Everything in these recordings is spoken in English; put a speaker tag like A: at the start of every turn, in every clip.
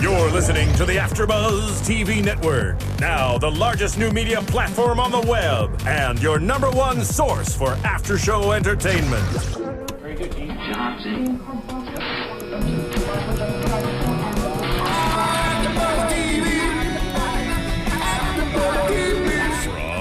A: You're listening to the AfterBuzz TV network, now the largest new media platform on the web, and your #1 source for after-show entertainment.
B: Very good, Dean.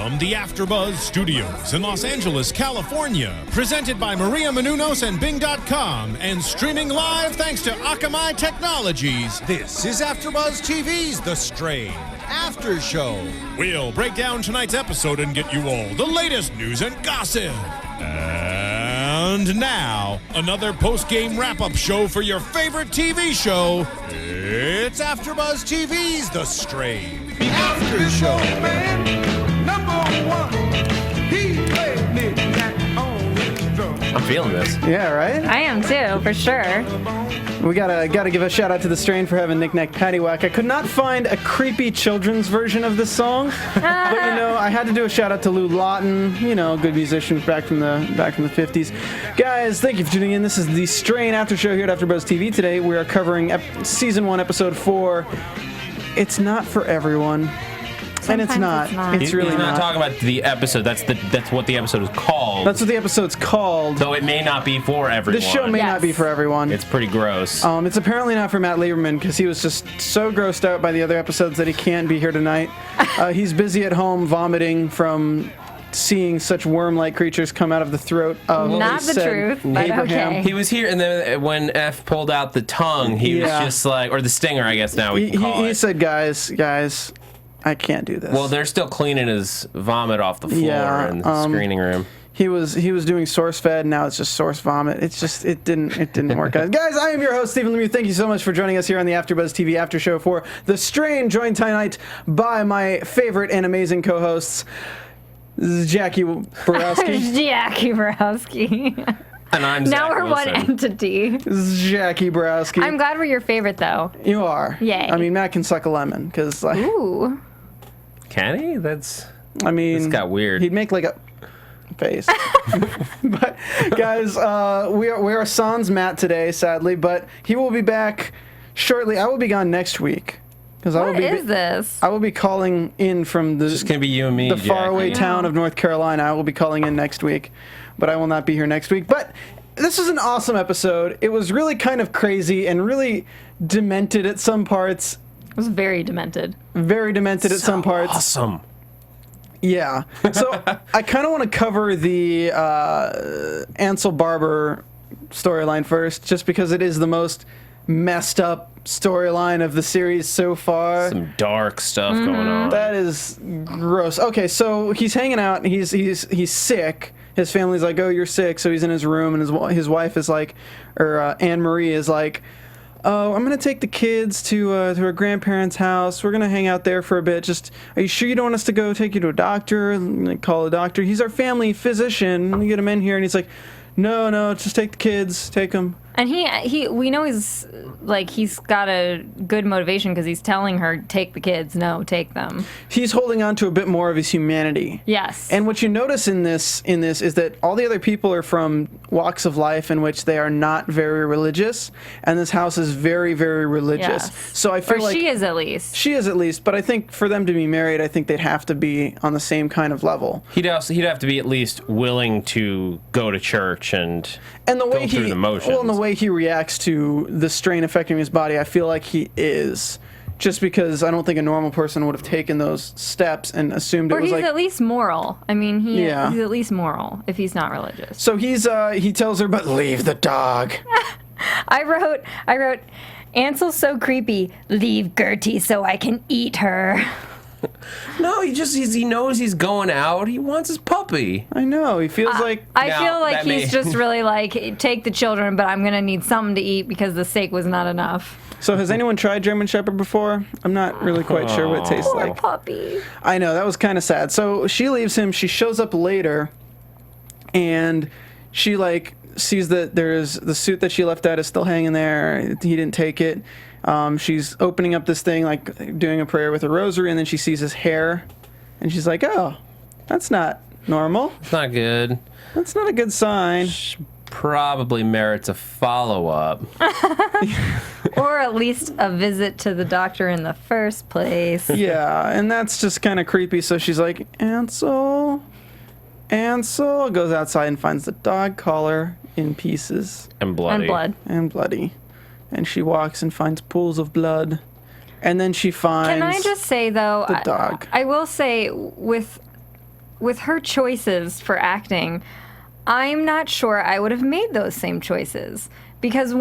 A: From the AfterBuzz Studios in Los Angeles, California, presented by Maria Menounos and Bing.com, and streaming live thanks to Akamai Technologies. This is AfterBuzz TV's The Strain After Show. We'll break down tonight's episode and get you all the latest news and gossip. And now, another post-game wrap-up show for your favorite TV show. It's AfterBuzz TV's The Strain After Show.
C: I'm feeling this.
D: Yeah, right?
E: I am too, for sure.
D: We gotta give a shout out to The Strain for having Knick-Knack Paddywhack. I could not find a creepy children's version of this song, but I had to do a shout out to Lou Lawton, good musician back from the 50s. Guys, thank you for tuning in. This is The Strain After Show here at AfterBuzz TV. Today we are covering Season 1, Episode 4. It's not for everyone. And it's not. It's really
C: He's not
D: not.
C: talking about the episode. That's what the episode is called.
D: That's what the episode's called.
C: So it may not be for everyone.
D: The show may not be for everyone.
C: It's pretty gross.
D: It's apparently not for Matt Lieberman because he was just so grossed out by the other episodes that he can't be here tonight. He's busy at home vomiting from seeing such worm-like creatures come out of the throat of
E: Not the truth, but
D: Abraham.
E: okay.
C: He was here, and then when F pulled out the tongue, he was just like, or the stinger, I guess now we can call it.
D: He said, guys, I can't do this.
C: Well, they're still cleaning his vomit off the floor in the screening room.
D: He was doing source fed, now it's just source vomit. It didn't work out. Guys, I am your host, Stephen Lemieux. Thank you so much for joining us here on the AfterBuzz TV After Show for The Strain, joined tonight by my favorite and amazing co-hosts, Jacque Borowski.
E: Jacque Borowski.
C: And I'm
E: Now
C: Zach
E: we're
C: Wilson.
E: one entity.
D: Jacque Borowski.
E: I'm glad we're your favorite, though.
D: You are.
E: Yay.
D: I mean, Matt can suck a lemon, because,
E: Ooh.
C: Can he? This got weird.
D: He'd make like a face. But, guys, we are sans Matt today, sadly, but he will be back shortly. I will be gone next week.
E: What is this?
D: I will be calling in from
C: It's just going to be you and me,
D: the faraway town of North Carolina. I will be calling in next week, but I will not be here next week. But this was an awesome episode. It was really kind of crazy and really demented at some parts.
E: It was very demented.
D: Very demented at some parts.
C: Awesome.
D: Yeah. So I kind of want to cover the Ansel Barber storyline first, just because it is the most messed up storyline of the series so far.
C: Some dark stuff going on.
D: That is gross. Okay, so he's hanging out. He's sick. His family's like, "Oh, you're sick." So he's in his room, and his wife is like, or Anne Marie is like, "Oh, I'm gonna take the kids to her grandparents' house. We're gonna hang out there for a bit. Just, are you sure you don't want us to go take you to a doctor? Like, call a doctor. He's our family physician. Let me get him in here." And he's like, "No, just take the kids. Take them."
E: And we know he's got a good motivation because he's telling her, take the kids. No, take them.
D: He's holding on to a bit more of his humanity.
E: Yes.
D: And what you notice in this is that all the other people are from walks of life in which they are not very religious, and this house is very, very religious.
E: Yes.
D: So I feel like
E: she is at least.
D: She is at least, but I think for them to be married, I think they'd have to be on the same kind of level.
C: He'd have to be at least willing to go to church and
D: the way
C: go through the motions.
D: Well, and the way he reacts to the strain affecting his body, I feel like he is. Just because I don't think a normal person would have taken those steps and assumed it was like...
E: Or he's at least moral. I mean, he's at least moral if he's not religious.
D: So he tells her, but leave the dog.
E: I wrote, Ansel's so creepy, leave Gertie so I can eat her.
C: No, he knows he's going out. He wants his puppy.
D: I know. He feels like...
E: I feel like he's just really like, take the children, but I'm going to need something to eat because the steak was not enough.
D: So has anyone tried German Shepherd before? I'm not really quite sure what it tastes
E: Poor
D: like.
E: puppy.
D: I know. That was kind of sad. So she leaves him. She shows up later, and she, sees that there's the suit that she left out is still hanging there. He didn't take it. She's opening up this thing, doing a prayer with a rosary, and then she sees his hair, and she's like, "Oh, that's not normal.
C: It's not good.
D: That's not a good sign."
C: probably merits a follow-up.
E: Or at least a visit to the doctor in the first place.
D: Yeah, and that's just kind of creepy. So she's like, Ansel goes outside and finds the dog collar in pieces.
C: And bloody.
E: And blood.
D: And she walks and finds pools of blood. And then she finds...
E: Can I just say, though,
D: the dog.
E: I will say, with her choices for acting, I'm not sure I would have made those same choices. Because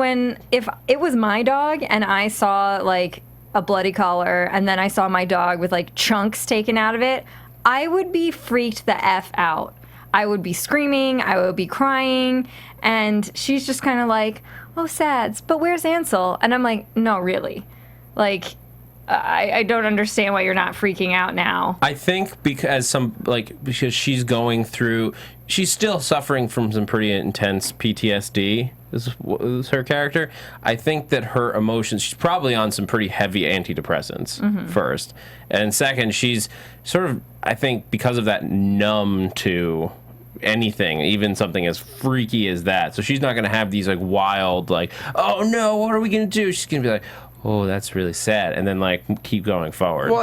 E: if it was my dog and I saw, like, a bloody collar and then I saw my dog with, like, chunks taken out of it, I would be freaked the F out. I would be screaming, I would be crying, and she's just kind of like, oh, sads, but where's Ansel? And I'm like, no, really. Like, I don't understand why you're not freaking out now.
C: I think because she's going through, she's still suffering from some pretty intense PTSD. This is her character. I think that her emotions, she's probably on some pretty heavy antidepressants first. And second, she's sort of, I think, because of that, numb to anything, even something as freaky as that. So she's not going to have these like wild, like, oh no, what are we going to do? She's going to be like, oh, that's really sad, and then like keep going forward.
D: Well,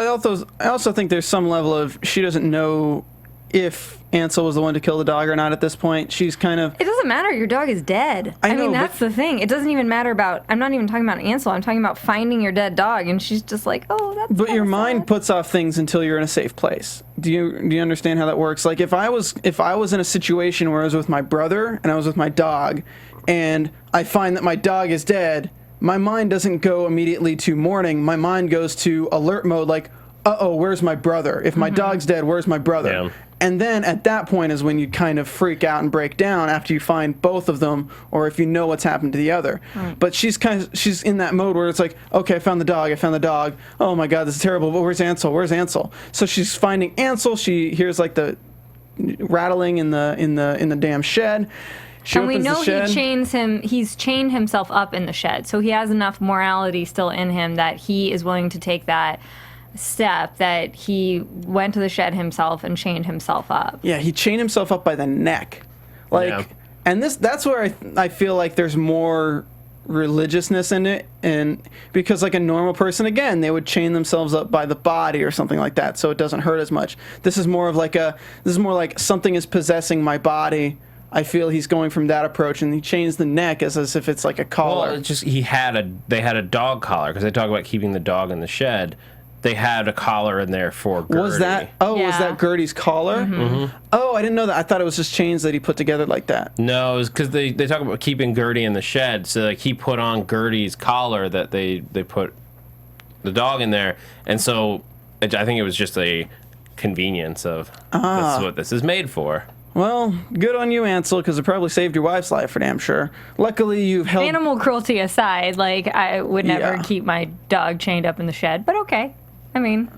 D: I also think there's some level of she doesn't know if Ansel was the one to kill the dog or not at this point. She's kind of...
E: It doesn't matter. Your dog is dead. I mean, that's the thing. It doesn't even matter about... I'm not even talking about Ansel. I'm talking about finding your dead dog, and she's just like, oh, that's...
D: But your mind
E: sad.
D: puts off things until you're in a safe place. Do you understand how that works? Like, if I was in a situation where I was with my brother and I was with my dog, and I find that my dog is dead, my mind doesn't go immediately to mourning. My mind goes to alert mode, like, uh-oh, where's my brother? If my dog's dead, where's my brother?
C: Yeah.
D: And then at that point is when you kind of freak out and break down after you find both of them, or if you know what's happened to the other. Right. But she's in that mode where it's like, okay, I found the dog. Oh my God, this is terrible. But where's Ansel? So she's finding Ansel. She hears like the rattling in the damn shed.
E: And we know he's chained himself up in the shed, so he has enough morality still in him that he is willing to take that step, that he went to the shed himself and chained himself up.
D: Yeah, he chained himself up by the neck. And that's where I feel like there's more religiousness in it, and because like a normal person, again, they would chain themselves up by the body or something like that, so it doesn't hurt as much. This is more like something is possessing my body. I feel he's going from that approach, and he chains the neck as if it's like a collar.
C: Well, it's just they had a dog collar, because they talk about keeping the dog in the shed. They had a collar in there for Gertie.
D: Was that Gertie's collar?
C: Mm-hmm.
D: Oh, I didn't know that. I thought it was just chains that he put together like that.
C: No, it was because they talk about keeping Gertie in the shed, so like he put on Gertie's collar that they put the dog in there, and so I think it was just a convenience of this is what this is made for.
D: Well, good on you, Ansel, because it probably saved your wife's life for damn sure. Luckily, you've held...
E: Animal cruelty aside, like, I would never keep my dog chained up in the shed, but okay. I mean,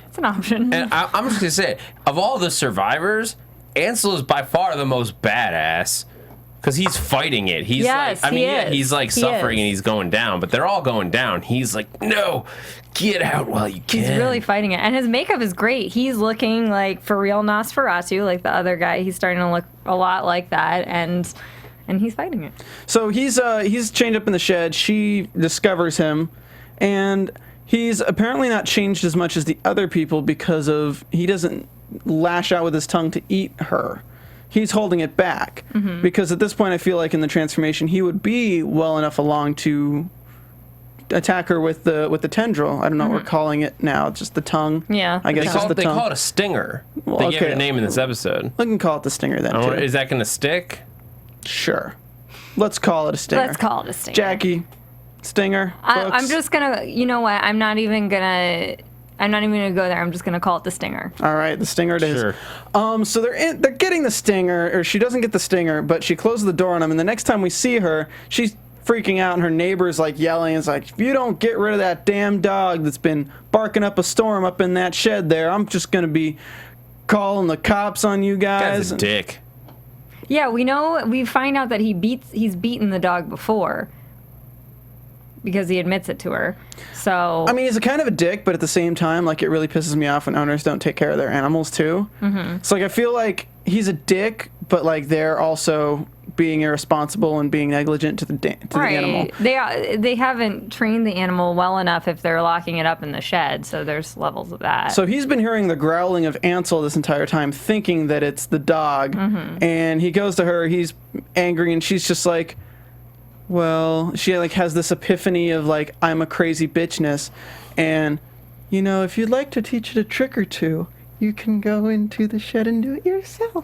E: it's an option.
C: And I'm just going to say, of all the survivors, Ansel is by far the most badass, because he's fighting it. He's he's suffering and he's going down, but they're all going down. He's like, no, get out while you can.
E: He's really fighting it. And his makeup is great. He's looking like for real Nosferatu, like the other guy. He's starting to look a lot like that, and he's fighting it.
D: So he's chained up in the shed. She discovers him, and he's apparently not changed as much as the other people because he doesn't lash out with his tongue to eat her. He's holding it back because at this point I feel like in the transformation he would be well enough along to attack her with the tendril. I don't know what we're calling it now, just the tongue.
E: Yeah,
D: I guess
C: they call it a stinger.
D: Well,
C: they gave it a name in this episode.
D: We can call it the stinger then too.
C: Is that going to stick?
D: Sure. Let's call it a stinger. Jackie, stinger.
E: I'm just gonna. You know what? I'm not even gonna go there. I'm just gonna call it the stinger.
D: All right, the stinger it is.
C: Sure.
D: So they're getting the stinger, or she doesn't get the stinger, but she closes the door on him. And the next time we see her, she's freaking out, and her neighbor's like yelling. It's like, if you don't get rid of that damn dog that's been barking up a storm up in that shed there, I'm just gonna be calling the cops on you guys.
C: Guy's a dick.
E: Yeah, we find out that he's beaten the dog before. Because he admits it to her. So
D: I mean, he's a kind of a dick, but at the same time, like, it really pisses me off when owners don't take care of their animals too. Mm-hmm. So like, I feel like he's a dick, but like they're also being irresponsible and being negligent to the animal.
E: They haven't trained the animal well enough if they're locking it up in the shed, so there's levels of that.
D: So he's been hearing the growling of Ansel this entire time, thinking that it's the dog, and he goes to her, he's angry, and she's just like, well, she like has this epiphany of like, I'm a crazy bitchness, and, you know, if you'd like to teach it a trick or two, you can go into the shed and do it yourself.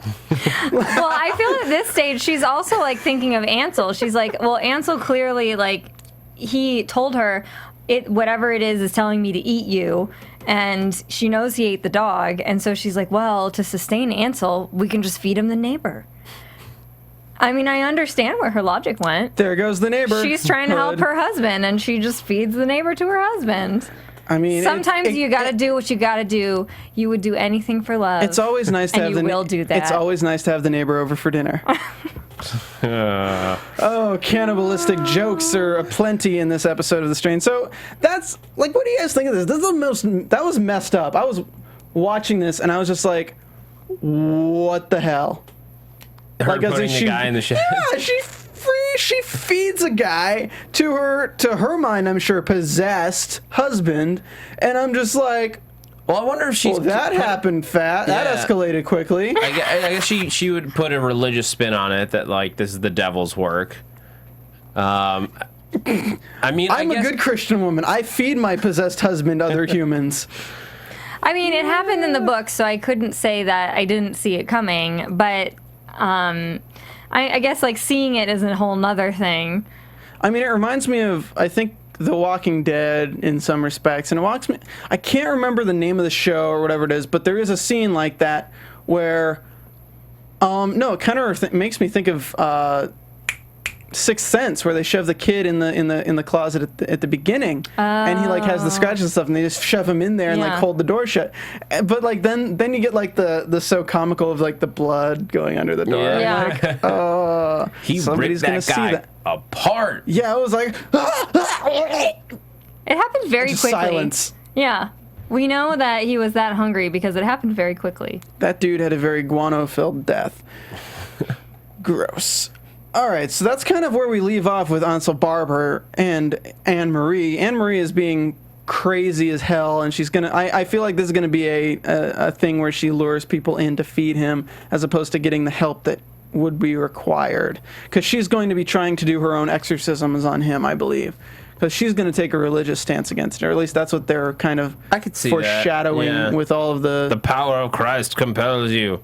E: Well, I feel at this stage, she's also, like, thinking of Ansel. She's like, well, Ansel clearly, like, he told her, whatever it is telling me to eat you, and she knows he ate the dog, and so she's like, well, to sustain Ansel, we can just feed him the neighbor. I mean, I understand where her logic went.
D: There goes the neighbor.
E: She's trying to help her husband, and she just feeds the neighbor to her husband.
D: I mean,
E: sometimes you got to do what you got to do. You would do anything for love.
D: It's always nice to have
E: you will do that.
D: It's always nice to have the neighbor over for dinner. Oh, cannibalistic jokes are aplenty in this episode of The Strain. So that's like, what do you guys think of this? That was messed up. I was watching this and I was just like, what the hell?
C: Her
D: like,
C: putting the guy in the shed.
D: Yeah, she feeds a guy to her mind, I'm sure, possessed husband, and I'm just like,
C: well, I wonder if she's...
D: Well, that happened fast.
C: Yeah.
D: That escalated quickly.
C: I guess she would put a religious spin on it, that, like, this is the devil's work. I mean,
D: I'm a good Christian woman. I feed my possessed husband other humans.
E: I mean, it happened in the book, so I couldn't say that I didn't see it coming, but... I guess, like, seeing it is a whole nother thing.
D: I mean, it reminds me of, I think, The Walking Dead in some respects. And I can't remember the name of the show or whatever it is, but there is a scene like that where, no, it kind of makes me think of Sixth Sense, where they shove the kid in the closet at the beginning, and he like has the scratches and stuff, and they just shove him in there and like hold the door shut. But like then you get like the so comical of like the blood going under the door.
E: Yeah.
D: Like,
C: he
D: somebody's
C: ripped that
D: gonna
C: guy
D: see that.
C: apart.
D: Yeah, I was like,
E: It happened very
D: just
E: quickly.
D: silence.
E: Yeah. We know that he was that hungry because it happened very quickly.
D: That dude had a very guano-filled death. Gross. All right, so that's kind of where we leave off with Ansel Barber and Anne-Marie. Anne-Marie is being crazy as hell, and she's gonna. I feel like this is gonna be a thing where she lures people in to feed him, as opposed to getting the help that would be required. Because she's going to be trying to do her own exorcisms on him, I believe. Because she's going to take a religious stance against it, or at least that's what they're kind of
C: I could see
D: foreshadowing
C: that. Yeah.
D: with all of
C: The power of Christ compels you.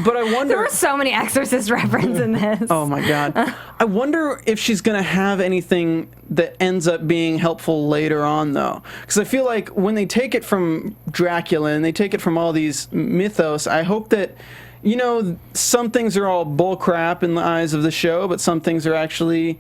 D: But I wonder.
E: There were so many Exorcist references in this.
D: Oh my God. I wonder if she's going to have anything that ends up being helpful later on, though. Because I feel like when they take it from Dracula and they take it from all these mythos, I hope that, you know, some things are all bullcrap in the eyes of the show, but some things are actually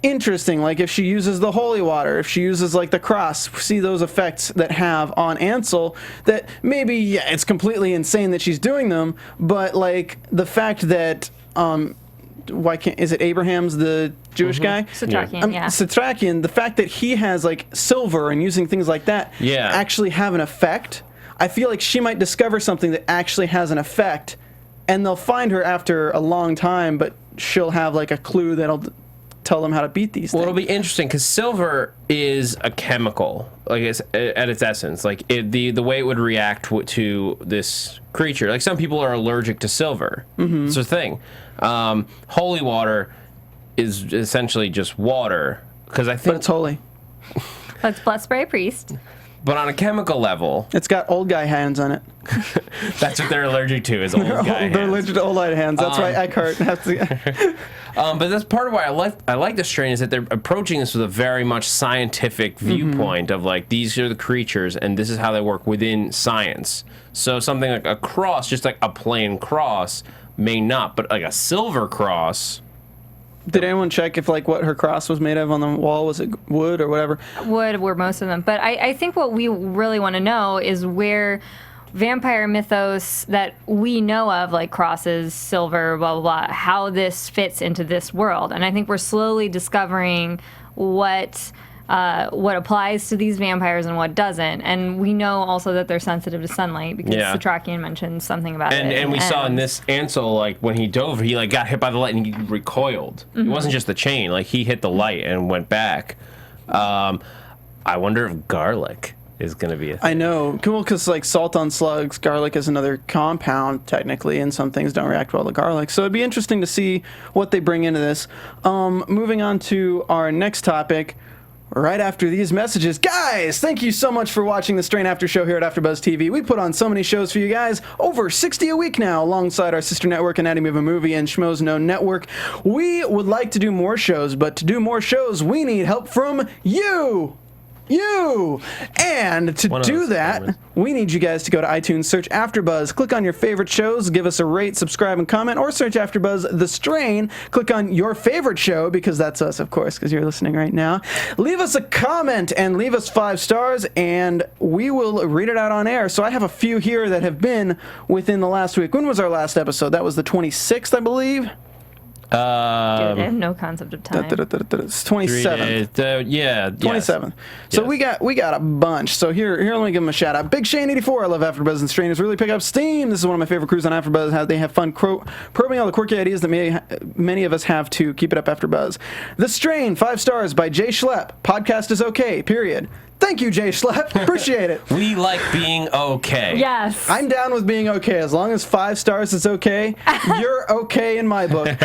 D: interesting. Like if she uses the holy water, if she uses like the cross, see those effects that have on Ansel, that maybe, yeah, it's completely insane that she's doing them, but like the fact that is it Abraham's the Jewish guy?
E: Satrakian, yeah.
D: Satrakian, the fact that he has like silver and using things like that actually have an effect. I feel like she might discover something that actually has an effect, and they'll find her after a long time, but she'll have like a clue that'll tell them how to beat these things.
C: Well, it'll be interesting because silver is a chemical, like it's, at its essence. Like the way it would react to this creature. Like some people are allergic to silver. Mm-hmm. It's a thing. Holy water is essentially just water because I think.
D: But it's holy.
E: Let's blood spray a priest.
C: But on a chemical level,
D: it's got old guy hands on it.
C: That's what they're allergic to is old guy hands.
D: They're allergic to old guy hands. That's why Eckhart has to.
C: But that's part of why I like this strain is that they're approaching this with a very much scientific viewpoint of like these are the creatures and this is how they work within science. So something like a cross, just like a plain cross, may not, but like a silver cross.
D: Did anyone check if like what her cross was made of on the wall? Was it wood or whatever?
E: Wood were most of them. But I think what we really want to know is where vampire mythos that we know of, like crosses, silver, blah, blah, blah, how this fits into this world. And I think we're slowly discovering what what applies to these vampires and what doesn't. And we know also that they're sensitive to sunlight because Satrakian mentioned something about it.
C: And we saw in this Ansel, like, when he dove, he, like, got hit by the light and he recoiled. It wasn't just the chain. Like, he hit the light and went back. I wonder if garlic is going to be a thing.
D: I know. Cool, because, like, salt on slugs, garlic is another compound, technically, and some things don't react well to garlic. So it'd be interesting to see what they bring into this. Moving on to our next topic. Right after these messages, guys, thank you so much for watching the Strain After Show here at AfterBuzz TV. We put on so many shows for you guys, over 60 a week now, alongside our sister network, Anatomy of a Movie and Schmoes Known Network. We would like to do more shows, but to do more shows, we need help from you. And to do that, we need you guys to go to iTunes, search AfterBuzz, click on your favorite shows, give us a rate, subscribe, and comment, or search AfterBuzz The Strain, click on your favorite show, because that's us, of course, because you're listening right now. Leave us a comment and leave us 5 stars, and we will read it out on air. So I have a few here that have been within the last week. When was our last episode? That was the 26th, I believe.
E: Dude, I have no concept of time.
D: It's 27th. 27th.
C: Yes.
D: So we got a bunch. So here, let me give them a shout out. Big Shane 84. I love AfterBuzz and Strainers. Really pick up steam. This is one of my favorite crews on AfterBuzz. How they have fun probing all the quirky ideas that many of us have to keep it up AfterBuzz. The Strain 5 stars by Jay Schlepp. Podcast is okay. Period. Thank you, Jay Schlepp. Appreciate it.
C: We like being okay.
E: Yes.
D: I'm down with being okay. As long as 5 stars is okay, you're okay in my book.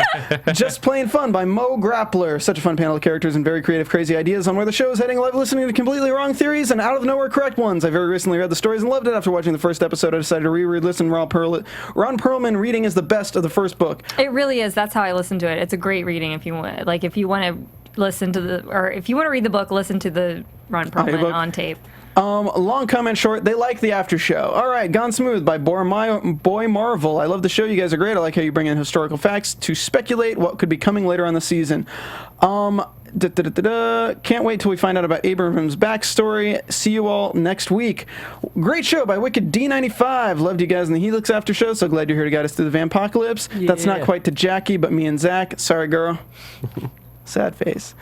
D: Just Plain Fun by Mo Grappler. Such a fun panel of characters and very creative, crazy ideas on where the show is heading. I love listening to completely wrong theories and out of nowhere correct ones. I very recently read the stories and loved it. After watching the first episode, I decided to reread listen. Ron Perlman reading is the best of the first book.
E: It really is. That's how I listen to it. It's a great reading if you want. Like, if you want to listen to if you want to read the book, listen to the Ron Perlman on tape.
D: Long comment short, they like the after show. All right, Gone Smooth by Boy Marvel. I love the show. You guys are great. I like how you bring in historical facts to speculate what could be coming later on the season. Can't wait till we find out about Abraham's backstory. See you all next week. Great show by Wicked D95. Loved you guys in the Helix after show. So glad you're here to guide us through the Vampocalypse. Yeah. That's not quite to Jackie, but me and Zach. Sorry, girl. Sad face.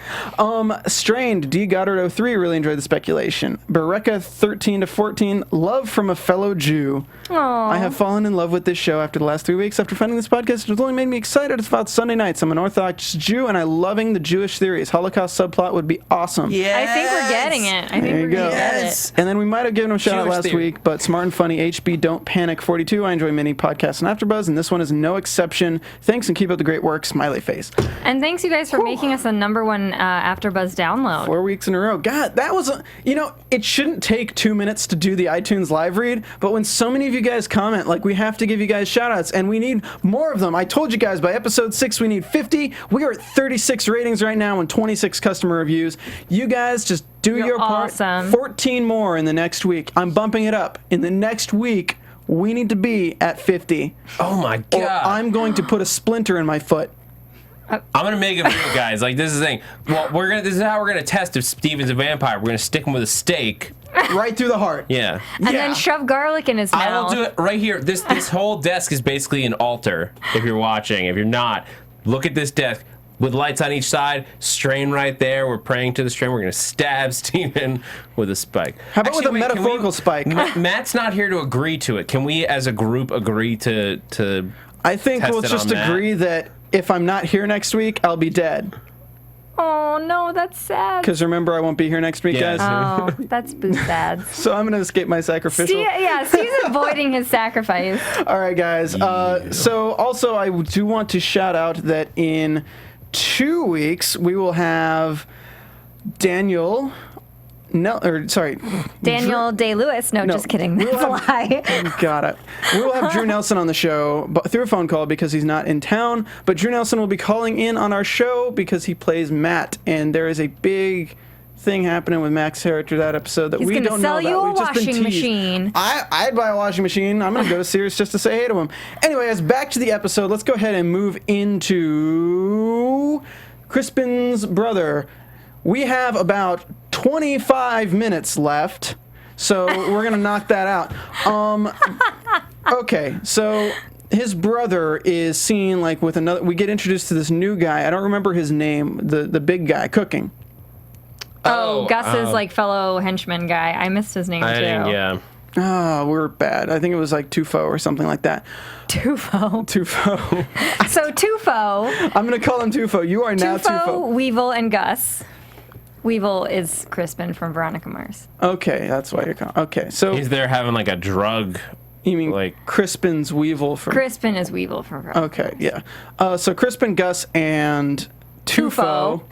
D: Strained, D. Goddard 03, really enjoyed the speculation. Bereka 13 to 14, love from a fellow Jew.
E: Aww.
D: I have fallen in love with this show after the last 3 weeks. After finding this podcast, it has only made me excited. It's about Sunday nights. I'm an Orthodox Jew, and I'm loving the Jewish theories. Holocaust subplot would be awesome.
E: Yes. I think we're getting it. I think we're going to get it.
D: And then we might have given him a shout out last week, but Smart and Funny HB Don't Panic 42. I enjoy many podcasts and AfterBuzz, and this one is no exception. Thanks, and keep up the great work. Smiley face.
E: And thanks, you guys, for making us a #1 AfterBuzz download.
D: 4 weeks in a row. God, that was it shouldn't take 2 minutes to do the iTunes live read, but when so many of you guys comment, like, we have to give you guys shout outs, and we need more of them. I told you guys by episode 6 we need 50. We are at 36 ratings right now and 26 customer reviews. You guys just do your part.
E: Awesome.
D: 14 more in the next week. I'm bumping it up. In the next week, we need to be at 50.
C: Oh my God.
D: Or I'm going to put a splinter in my foot.
C: I'm gonna make it real, guys. Like, this is the thing. Well, this is how we're gonna test if Steven's a vampire. We're gonna stick him with a stake
D: right through the heart.
C: Yeah.
E: And then shove garlic in his mouth.
C: I will do it right here. This whole desk is basically an altar. If you're watching, if you're not, look at this desk with lights on each side. Strain right there. We're praying to the strain. We're gonna stab Steven with a spike.
D: How about with a metaphorical spike?
C: Matt's not here to agree to it. Can we, as a group, agree to?
D: I think we'll just agree that if I'm not here next week, I'll be dead.
E: Oh, no, that's sad.
D: Because remember, I won't be here next week, guys.
E: Oh, that's sad.
D: So I'm going to escape my sacrificial.
E: Steve's avoiding his sacrifice.
D: All right, guys. So also, I do want to shout out that in 2 weeks, we will have Daniel Day-Lewis. No, just kidding. That's a lie. Got it. We will have Drew Nelson on the show through a phone call because he's not in town. But Drew Nelson will be calling in on our show because he plays Matt, and there is a big thing happening with Mac's character that episode that we don't know about.
E: He's going to sell you a washing machine.
D: I'd buy a washing machine. I'm going to go to Sears just to say hey to him. Anyways, back to the episode. Let's go ahead and move into Crispin's brother. We have about 25 minutes left, so we're going to knock that out. Okay, so his brother is seen like with another. We get introduced to this new guy. I don't remember his name, the big guy cooking.
E: Gus's like fellow henchman guy. I missed his name too.
C: Yeah.
D: Oh, we're bad. I think it was like Tufo or something like that.
E: Tufo. So Tufo.
D: I'm going to call him Tufo. You are now Tufo.
E: Weevil, and Gus. Weevil is Crispin from Veronica Mars.
D: Okay, that's why you're calling. Okay, so
C: He's there having like a drug.
D: you mean
C: like
D: Crispin's Weevil from?
E: Crispin is Weevil from Veronica.
D: Okay, yeah. So Crispin, Gus, and Tufo.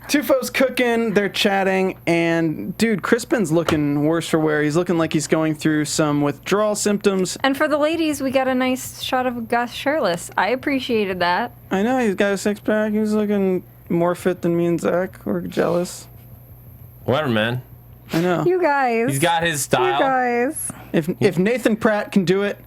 D: Tufo's cooking. They're chatting, and dude, Crispin's looking worse for wear. He's looking like he's going through some withdrawal symptoms.
E: And for the ladies, we got a nice shot of Gus shirtless. I appreciated that.
D: I know he's got a six pack. He's looking more fit than me and Zach. We're jealous.
C: Whatever, man.
D: I know.
E: You guys.
C: He's got his style.
E: You guys.
D: If Nathan Pratt can do it,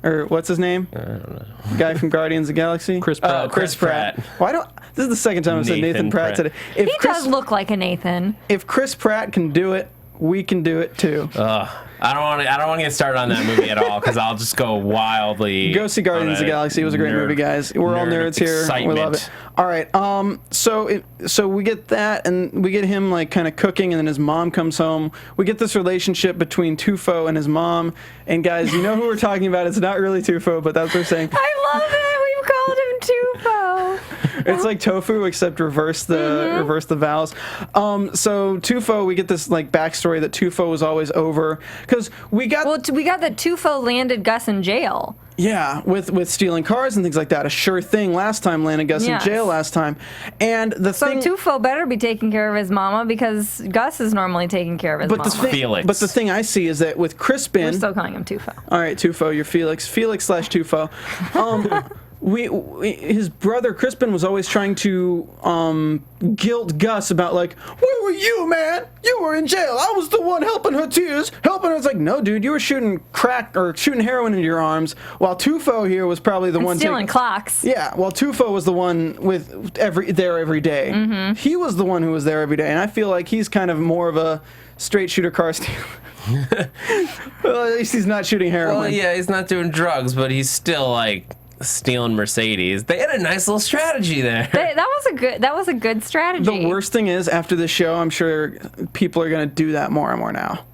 D: or what's his name?
C: I don't know.
D: Guy from Guardians of the Galaxy.
C: Chris Pratt.
D: Chris Pratt. Why don't? This is the second time I've said Nathan Pratt today. If
E: He does look like a Nathan.
D: If Chris Pratt can do it, we can do it too.
C: I don't want to get started on that movie at all because I'll just go wildly.
D: Go see Guardians of the Galaxy. It was a great movie, guys. We're all nerds here.
C: Excitement.
D: We love it. All right. So we get that, and we get him like kind of cooking, and then his mom comes home. We get this relationship between Tufo and his mom. And guys, you know who we're talking about. It's not really Tufo, but that's what we're saying.
E: I love it. We've called him Tufo.
D: It's like tofu, except reverse the vowels. So Tufo, we get this like backstory that Tufo was always over because we got
E: that Tufo landed Gus in jail.
D: Yeah, with stealing cars and things like that. A sure thing last time, landed Gus in jail last time. And
E: so Tufo better be taking care of his mama because Gus is normally taking care of his mama.
C: Felix.
D: But the thing I see is that with Crispin,
E: we're still calling him Tufo.
D: All right, Tufo, you're Felix. Felix/Tufo. His brother Crispin was always trying to guilt Gus about like, where were you, man? You were in jail. I was the one helping her tears, helping her. It's like, no, dude, you were shooting crack or shooting heroin into your arms, while Tufo here was probably the one
E: stealing clocks.
D: Yeah, while Tufo was the one every day. Mm-hmm. He was the one who was there every day, and I feel like he's kind of more of a straight shooter car stealer. Well, at least he's not shooting heroin.
C: Well, yeah, he's not doing drugs, but he's still like stealing Mercedes. They had a nice little strategy there.
E: That was a good strategy.
D: The worst thing is, after the show, I'm sure people are going to do that more and more now.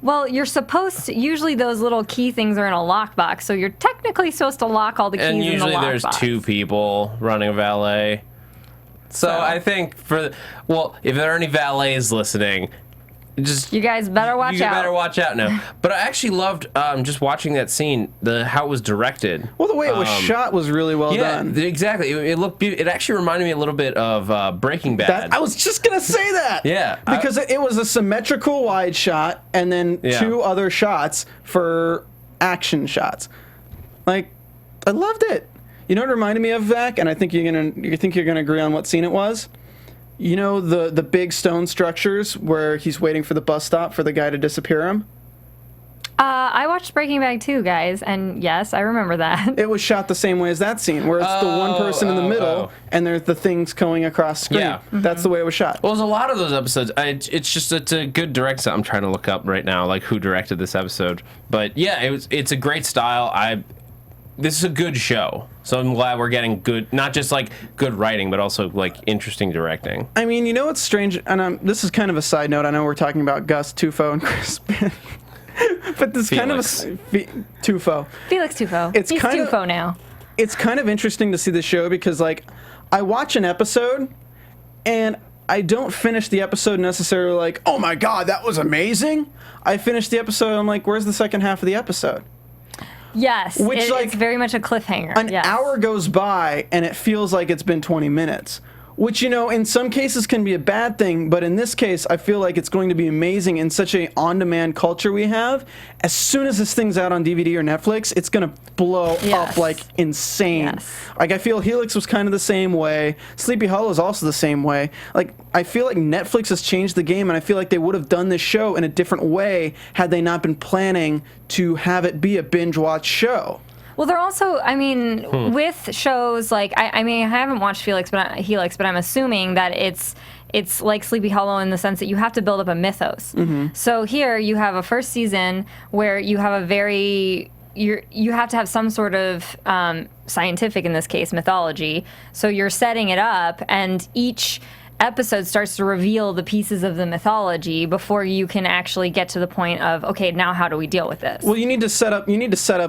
E: Well, you're supposed to. Usually, those little key things are in a lockbox, so you're technically supposed to lock all the keys in the lockbox.
C: And usually, there's two people running a valet. So I think if there are any valets listening,
E: you guys better watch out.
C: You better watch out now. But I actually loved just watching that scene, how it was directed.
D: Well, the way it was shot was really well done.
C: Yeah, exactly. It looked beautiful. It actually reminded me a little bit of Breaking Bad.
D: I was just gonna say that.
C: Yeah,
D: because it was a symmetrical wide shot, and then two other shots for action shots. Like, I loved it. You know what it reminded me of, Zach? And I think you're gonna agree on what scene it was. You know the big stone structures where he's waiting for the bus stop for the guy to disappear him?
E: I watched Breaking Bad too, guys, and yes, I remember that.
D: It was shot the same way as that scene, where it's the one person in the middle, and there's the things going across screen. Yeah. That's the way it was shot.
C: Well, there's a lot of those episodes. It's a good director. I'm trying to look up right now, like, who directed this episode. But yeah, it's a great style. This is a good show, so I'm glad we're getting good, not just like good writing, but also like interesting directing.
D: I mean, you know what's strange, and this is kind of a side note. I know we're talking about Gus, Tufo, and Crispin, but this kind of Tufo.
E: Felix Tufo. He's Tufo now.
D: It's kind of interesting to see the show because, like, I watch an episode, and I don't finish the episode necessarily like, oh my god, that was amazing. I finish the episode, I'm like, where's the second half of the episode?
E: Yes, it's very much a cliffhanger.
D: An hour goes by, and it feels like it's been 20 minutes. Which, you know, in some cases can be a bad thing, but in this case, I feel like it's going to be amazing in such a on-demand culture we have. As soon as this thing's out on DVD or Netflix, it's going to blow up like insane. Yes. Like, I feel Helix was kind of the same way. Sleepy Hollow is also the same way. Like, I feel like Netflix has changed the game, and I feel like they would have done this show in a different way had they not been planning to have it be a binge-watch show.
E: Well, they're also, I mean, with shows like, I haven't watched Helix, but I'm assuming that it's like Sleepy Hollow in the sense that you have to build up a mythos. Mm-hmm. So here you have a first season where you have you have to have some sort of scientific, in this case, mythology. So you're setting it up, and each episode starts to reveal the pieces of the mythology before you can actually get to the point of, okay, now how do we deal with this?
D: Well, you need to set up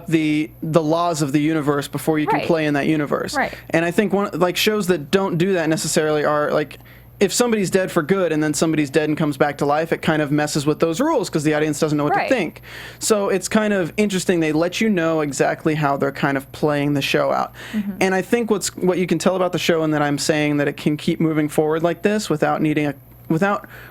D: the laws of the universe before you can
E: Right.
D: play in that universe.
E: Right.
D: And I think shows that don't do that necessarily are like, if somebody's dead for good and then somebody's dead and comes back to life, it kind of messes with those rules because the audience doesn't know what
E: Right.
D: to think. So it's kind of interesting. They let you know exactly how they're kind of playing the show out. And I think what you can tell about the show, and that I'm saying that it can keep moving forward like this without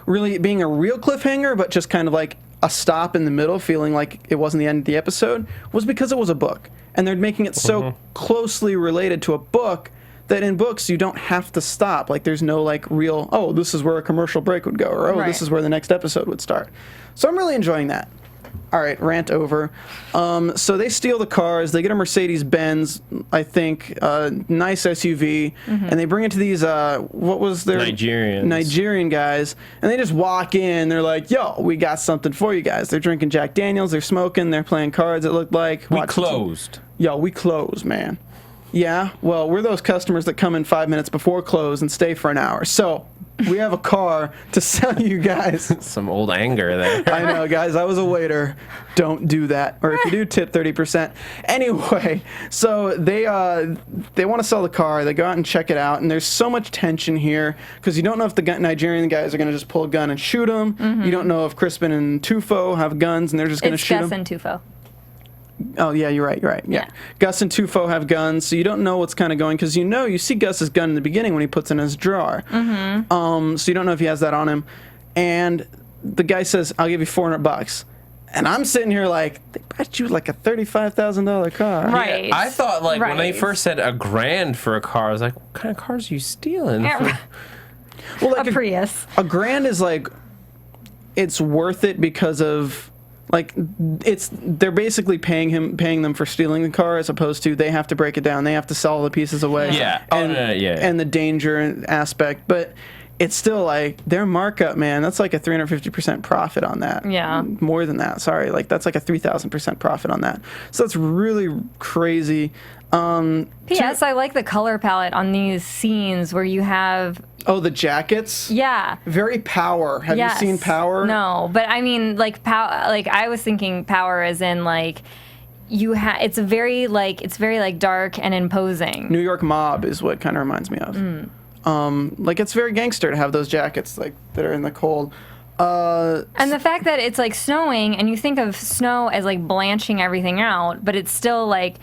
D: really being a real cliffhanger, but just kind of like a stop in the middle, feeling like it wasn't the end of the episode, was because it was a book. And they're making it so closely related to a book that in books you don't have to stop. Like there's no like real, oh, this is where a commercial break would go, or oh,
E: Right.
D: this is where the next episode would start. So I'm really enjoying that. All right, rant over. So they steal the cars. They get a Mercedes-Benz, I think, nice SUV, and they bring it to these, what was their... Nigerian guys. And they just walk in. They're like, yo, we got something for you guys. They're drinking Jack Daniels. They're smoking. They're playing cards, it looked like.
C: We closed.
D: Yo, we closed, man. Yeah, well, we're those customers that come in 5 minutes before close and stay for an hour. So we have a car to sell you guys.
C: Some old anger there.
D: I know, guys. I was a waiter. Don't do that. Or if you do, tip 30%. Anyway, so they want to sell the car. They go out and check it out. And there's so much tension here because you don't know if the Nigerian guys are going to just pull a gun and shoot them. You don't know if Crispin and Tufo have guns and they're just going to shoot them.
E: It's Gus and Tufo.
D: Oh, yeah, you're right. Yeah. Gus and Tufo have guns, so you don't know what's kind of going, because you see Gus's gun in the beginning when he puts it in his drawer. So you don't know if he has that on him. And the guy says, I'll give you $400. And I'm sitting here like, they bet you like a $35,000 car.
E: Right.
C: Yeah, I thought like when they
E: Right.
C: first said $1,000 for a car, I was like, what kind of cars are you stealing?
D: Well, like
E: A Prius.
D: $1,000 is like, it's worth it because of... Like, they're basically paying them for stealing the car, as opposed to they have to break it down. They have to sell all the pieces away.
C: Yeah.
D: And the danger aspect. But it's still like their markup, man. That's like a 350% profit on that.
E: Yeah.
D: More than that. Sorry. Like that's like a 3,000% profit on that. So that's really crazy.
E: P.S. I like the color palette on these scenes where you have...
D: Oh, the jackets?
E: Yeah.
D: Very Power. Have you seen Power?
E: No, but I mean, like, I was thinking Power as in, like, it's very dark and imposing.
D: New York Mob is what kind of reminds me of. Like, it's very gangster to have those jackets, like, that are in the cold.
E: And the fact that it's, like, snowing, and you think of snow as, like, blanching everything out, but it's still, like...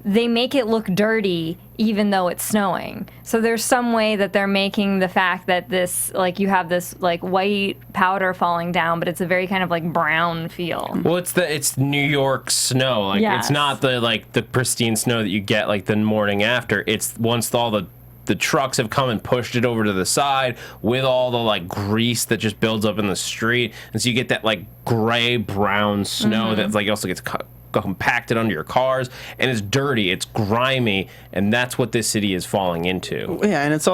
E: They make it look dirty even though it's snowing. So there's some way that they're making the fact that this, like, you have this, like, white powder falling down, but it's a very kind of, like, brown feel.
C: Well, it's New York snow. Like,
E: Yes.
C: it's not the pristine snow that you get, like, the morning after. It's once all the trucks have come and pushed it over to the side with all the, like, grease that just builds up in the street. And so you get that, like, gray, brown snow that's, like, also gets compacted under your cars, and it's dirty, it's grimy, and that's what this city is falling into.
D: Yeah, and it's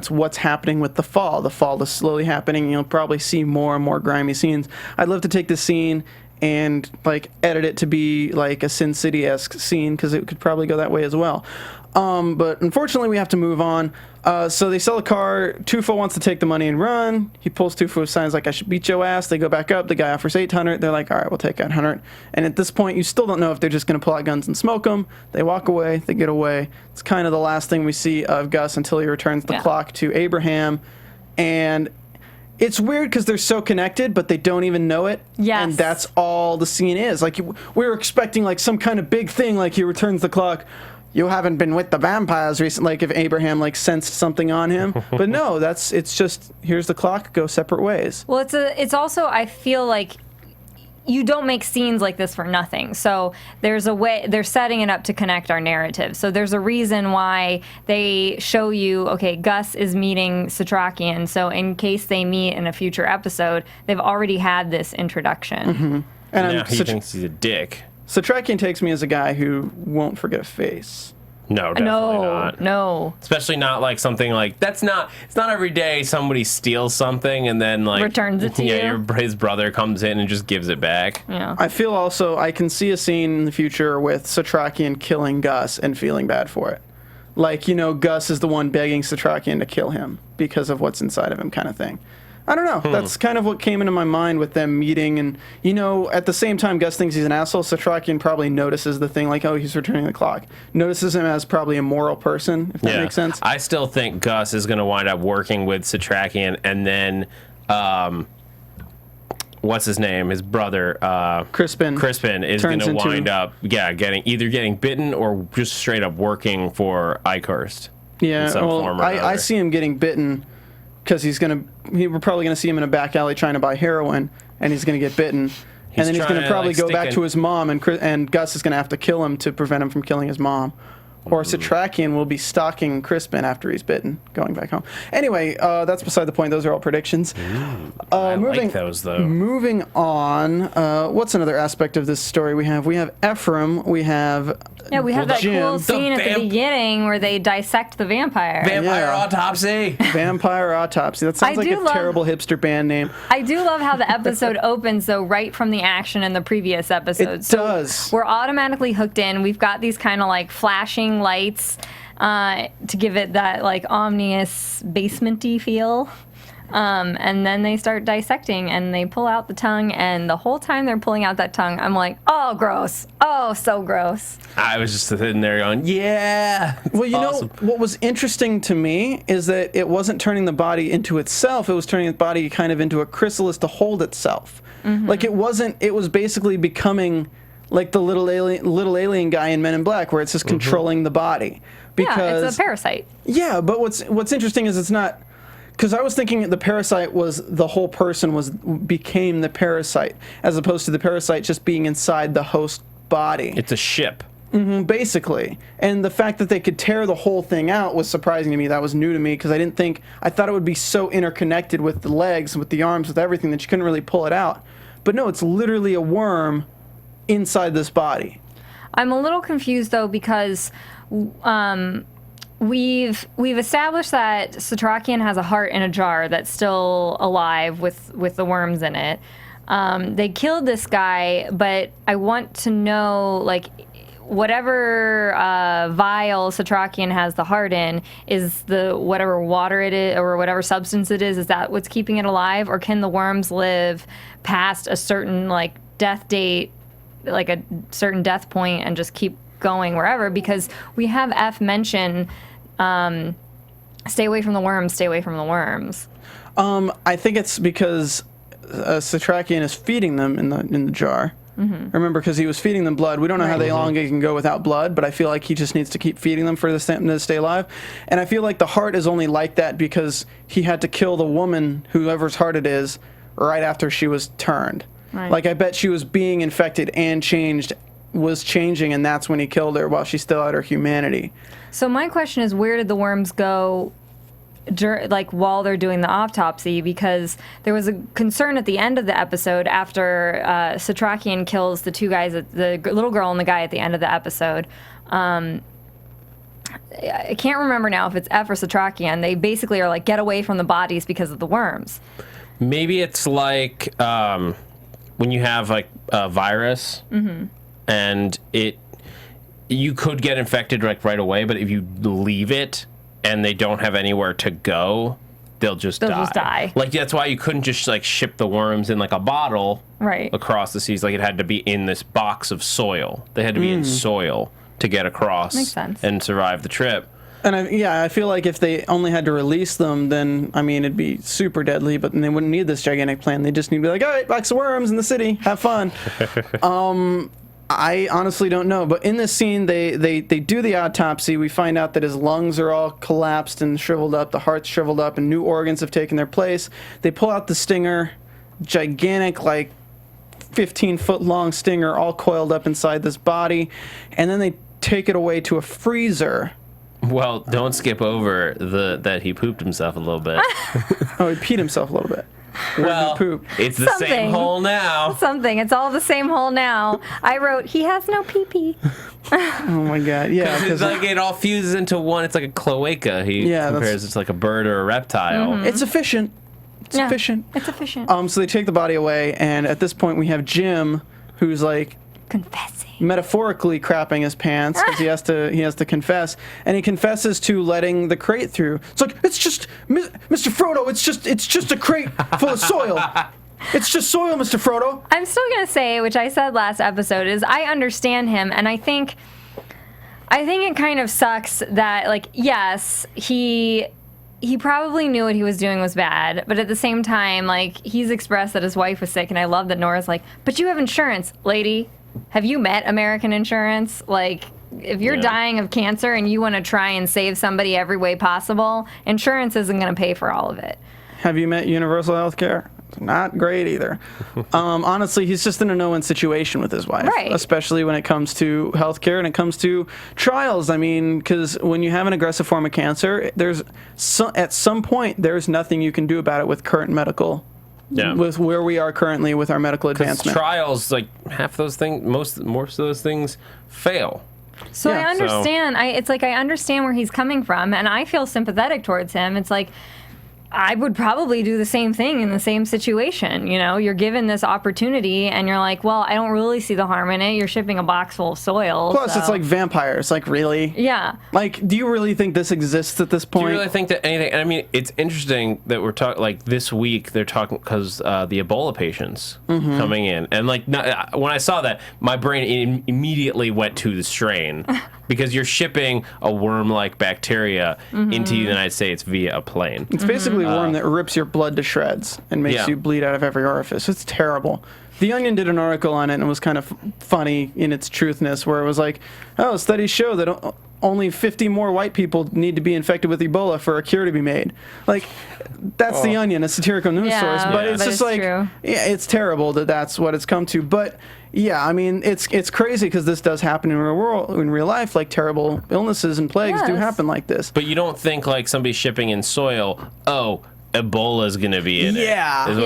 D: what's happening with the fall. The fall is slowly happening. You'll probably see more and more grimy scenes. I'd love to take this scene and like edit it to be like a Sin City-esque scene, because it could probably go that way as well. But unfortunately, we have to move on. So they sell a car. Tufo wants to take the money and run. He pulls Tufo aside, like, I should beat your ass. They go back up. The guy offers $800. They're like, all right, we'll take $800. And at this point, you still don't know if they're just going to pull out guns and smoke them. They walk away. They get away. It's kind of the last thing we see of Gus until he returns the clock to Abraham. And it's weird because they're so connected, but they don't even know it.
E: Yes.
D: And that's all the scene is. Like, we were expecting, like, some kind of big thing, like he returns the clock. You haven't been with the vampires recently, like if Abraham like sensed something on him. But no, it's just, here's the clock, go separate ways.
E: Well, it's also, I feel like you don't make scenes like this for nothing. So there's a way, they're setting it up to connect our narrative. So there's a reason why they show you, okay, Gus is meeting Satrakian, so in case they meet in a future episode, they've already had this introduction.
D: And
C: Now he thinks he's a dick.
D: Satrakian takes me as a guy who won't forget a face.
C: No, definitely not.
E: No.
C: Especially not like something like it's not every day somebody steals something and then like
E: Returns it to you.
C: His brother comes in and just gives it back.
E: Yeah.
D: I feel also, I can see a scene in the future with Satrakian killing Gus and feeling bad for it. like, Gus is the one begging Satrakian to kill him because of what's inside of him, kind of thing. I don't know. That's kind of what came into my mind with them meeting. And, at the same time, Gus thinks he's an asshole. Satrakian probably notices the thing, like, oh, he's returning the clock. Notices him as probably a moral person, if that makes sense.
C: I still think Gus is going to wind up working with Satrakian, and then, what's his name? His brother,
D: Crispin.
C: Crispin is going to wind up, getting bitten or just straight up working for Ikehurst.
D: Yeah, well, I see him getting bitten because we're probably going to see him in a back alley trying to buy heroin, and he's going to get bitten. And then he's going to probably go back to his mom, and Gus is going to have to kill him to prevent him from killing his mom. Or Satrakian will be stalking Crispin after he's bitten, going back home. Anyway, that's beside the point. Those are all predictions.
C: I like those, though.
D: Moving on, what's another aspect of this story we have? We have Ephraim. We have
E: we have that
D: Jim.
E: cool scene at the beginning where they dissect the vampire.
C: Vampire autopsy.
D: Vampire autopsy. That sounds like a terrible hipster band name.
E: I do love how the episode opens, though, right from the action in the previous episode.
D: It does.
E: We're automatically hooked in. We've got these kind of like flashing lights to give it that like ominous basement-y feel. And then they start dissecting and they pull out the tongue, and the whole time they're pulling out that tongue, I'm like, oh, gross. Oh, so gross.
C: I was just sitting there going, yeah.
D: Well, you know, what was interesting to me is that it wasn't turning the body into itself. It was turning the body kind of into a chrysalis to hold itself. Like it was basically becoming like the little alien guy in Men in Black, where it's just controlling the body.
E: Because, it's a parasite.
D: Yeah, but what's interesting is it's not, because I was thinking the parasite was the whole person became the parasite, as opposed to the parasite just being inside the host body.
C: It's a ship.
D: Basically. And the fact that they could tear the whole thing out was surprising to me. That was new to me, because I thought it would be so interconnected with the legs, with the arms, with everything, that you couldn't really pull it out. But no, it's literally a worm inside this body.
E: I'm a little confused, though, because we've established that Satrakian has a heart in a jar that's still alive with the worms in it. They killed this guy, but I want to know, like, whatever vial Satrakian has the heart in, is the whatever water it is or whatever substance it is that what's keeping it alive, or can the worms live past a certain like death date, like a certain death point, and just keep going wherever? Because we have F mention, stay away from the worms, stay away from the worms.
D: I think it's because Satrakian is feeding them in the jar. Remember, because he was feeding them blood. We don't know how long he can go without blood, but I feel like he just needs to keep feeding them for them to stay alive. And I feel like the heart is only like that because he had to kill the woman, whoever's heart it is, right after she was turned. Right. Like, I bet she was being infected and was changing, and that's when he killed her while she still had her humanity.
E: So my question is, where did the worms go while they're doing the autopsy? Because there was a concern at the end of the episode after Satrakian kills the two guys, the little girl and the guy at the end of the episode. I can't remember now if it's F or Satrakian. They basically are like, get away from the bodies because of the worms.
C: Maybe it's like when you have like a virus and you could get infected like right away, but if you leave it and they don't have anywhere to go, they'll just die. Like, that's why you couldn't just like ship the worms in like a bottle across the seas. Like, it had to be in this box of soil. They had to be in soil to get across.
E: Makes sense.
C: And survive the trip.
D: And I feel like if they only had to release them, then, I mean, it'd be super deadly, but then they wouldn't need this gigantic plan. They just need to be like, all right, box of worms in the city, have fun. I honestly don't know, but in this scene, they do the autopsy. We find out that his lungs are all collapsed and shriveled up, the heart's shriveled up, and new organs have taken their place. They pull out the stinger, gigantic, like 15-foot long stinger, all coiled up inside this body, and then they take it away to a freezer.
C: Well, don't skip over that he pooped himself a little bit.
D: Oh, he peed himself a little bit.
C: Well, it's the same hole now.
E: It's all the same hole now. I wrote, he has no pee-pee.
D: Oh my god, yeah.
C: Because like it all fuses into one. It's like a cloaca. He compares it to like a bird or a reptile.
D: It's efficient. It's efficient.
E: It's efficient.
D: So they take the body away, and at this point we have Jim, who's like
E: confessing.
D: Metaphorically crapping his pants because he has to confess, and he confesses to letting the crate through. It's like, it's just Mr. Frodo, it's just a crate full of soil. It's just soil, Mr. Frodo.
E: I'm still gonna say, which I said last episode, is I understand him, and I think it kind of sucks that, like, yes, he probably knew what he was doing was bad, but at the same time, like, he's expressed that his wife was sick, and I love that Nora's like, but you have insurance, lady. Have you met American Insurance? Like, if you're dying of cancer and you want to try and save somebody every way possible, insurance isn't going to pay for all of it.
D: Have you met Universal Healthcare? Not great either. Honestly, he's just in a no-win situation with his wife,
E: right.
D: Especially when it comes to healthcare and it comes to trials. I mean, because when you have an aggressive form of cancer, at some point there's nothing you can do about it with current medical. Yeah. With where we are currently with our medical advancement.
C: Trials, like half those things, most of those things fail.
E: So I understand. It's like I understand where he's coming from, and I feel sympathetic towards him. It's like, I would probably do the same thing in the same situation. You know, you're given this opportunity and you're like, well, I don't really see the harm in it. You're shipping a box full of soil.
D: Plus, it's like vampires. Like, really?
E: Yeah.
D: Like, do you really think this exists at this point?
C: Do you really think that anything... I mean, it's interesting that we're talking... Like, this week, they're talking... Because the Ebola patients coming in. And, like, when I saw that, my brain immediately went to the strain. Because you're shipping a worm-like bacteria into the United States via a plane.
D: It's basically a worm that rips your blood to shreds and makes you bleed out of every orifice. It's terrible. The Onion did an article on it, and it was kind of funny in its truthness, where it was like, oh, studies show that only 50 more white people need to be infected with Ebola for a cure to be made. Like, that's The Onion, a satirical news source. But it's just like,
E: true.
D: Yeah, it's terrible that that's what it's come to. But yeah, I mean, it's crazy because this does happen in real life. Like, terrible illnesses and plagues do happen like this.
C: But you don't think, like, somebody shipping in soil, Ebola's going to be in it.
D: Yeah.
C: Is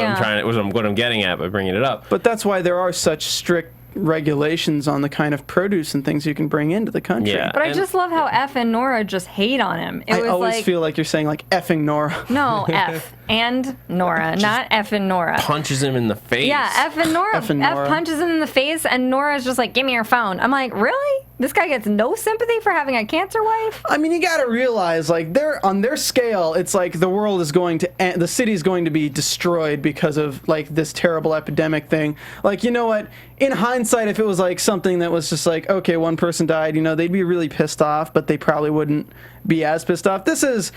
C: what I'm getting at by bringing it up.
D: But that's why there are such strict regulations on the kind of produce and things you can bring into the country.
C: Yeah.
E: But I just love how F and Nora just hate on him.
D: I always feel like you're saying, like, effing Nora.
E: No, F and Nora, not F and Nora.
C: Punches him in the face.
E: Yeah, F and Nora.
D: F and Nora.
E: F punches him in the face, and Nora's just like, give me your phone. I'm like, really? This guy gets no sympathy for having a cancer wife?
D: I mean, you gotta realize, like, on their scale, it's like the world is going to end, the city's going to be destroyed because of, like, this terrible epidemic thing. Like, you know what? In hindsight, if it was, like, something that was just like, okay, one person died, you know, they'd be really pissed off, but they probably wouldn't be as pissed off. This is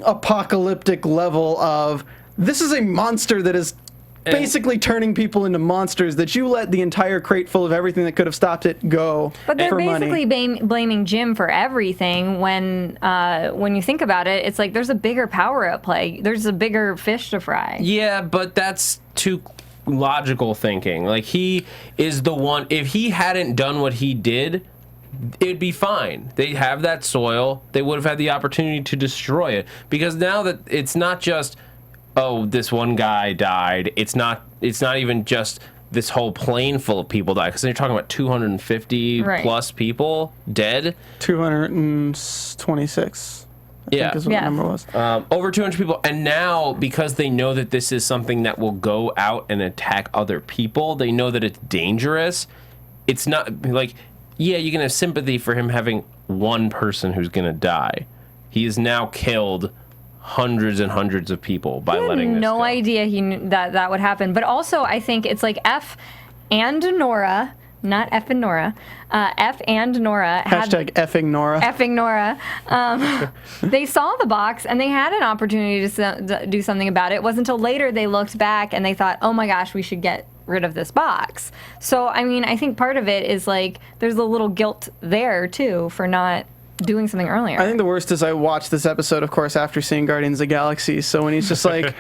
D: apocalyptic level of, this is a monster that is basically turning people into monsters, that you let the entire crate full of everything that could have stopped it go.
E: But they're
D: for
E: basically
D: money.
E: Blaming Jim for everything when you think about it, it's like there's a bigger power at play. There's a bigger fish to fry.
C: Yeah, but that's too logical thinking. Like, he is the one, if he hadn't done what he did, it'd be fine. They have that soil. They would have had the opportunity to destroy it. Because now that it's not just, oh, this one guy died. It's not even just this whole plane full of people died. Because you're talking about 250 plus people dead.
D: 226. I think is what the number was.
C: Over 200 people. And now, because they know that this is something that will go out and attack other people, they know that it's dangerous. It's not like, yeah, you can have sympathy for him having one person who's going to die. He has now killed hundreds and hundreds of people by letting this go.
E: No idea he knew that would happen. But also, I think it's like F and Nora, not F and Nora. F and Nora
D: Hashtag effing Nora.
E: Effing Nora. They saw the box and they had an opportunity to do something about it. It wasn't until later they looked back and they thought, oh my gosh, we should get rid of this box. So, I mean, I think part of it is like there's a little guilt there too for not doing something earlier.
D: I think the worst is I watched this episode, of course, after seeing Guardians of the Galaxy. So when he's just like,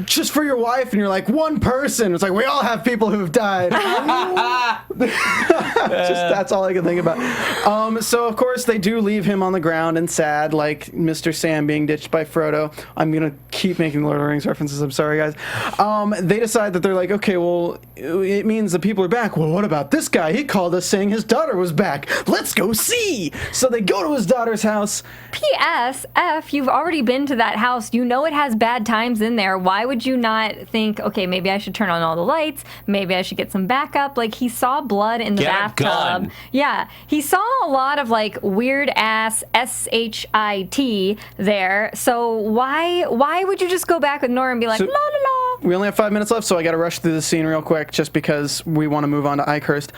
D: just for your wife, and you're like, one person. It's like, we all have people who've died. That's all I can think about. So, of course, they do leave him on the ground and sad, like Mr. Sam being ditched by Frodo. I'm going to keep making Lord of the Rings references. I'm sorry, guys. They decide that they're like, okay, well, it means the people are back. Well, what about this guy? He called us saying his daughter was back. Let's go see. So they go to his daughter's house.
E: P.S. F, you've already been to that house. You know it has bad times in there. Why would you not think, okay, maybe I should turn on all the lights. Maybe I should get some backup. Like, he saw blood in the bathtub.
C: Gun.
E: Yeah. He saw a lot of, like, weird-ass SHIT there. So why would you just go back with Nora and be like, la, la, la?
D: We only have 5 minutes left, so I got to rush through the scene real quick just because we want to move on to Ikehurst.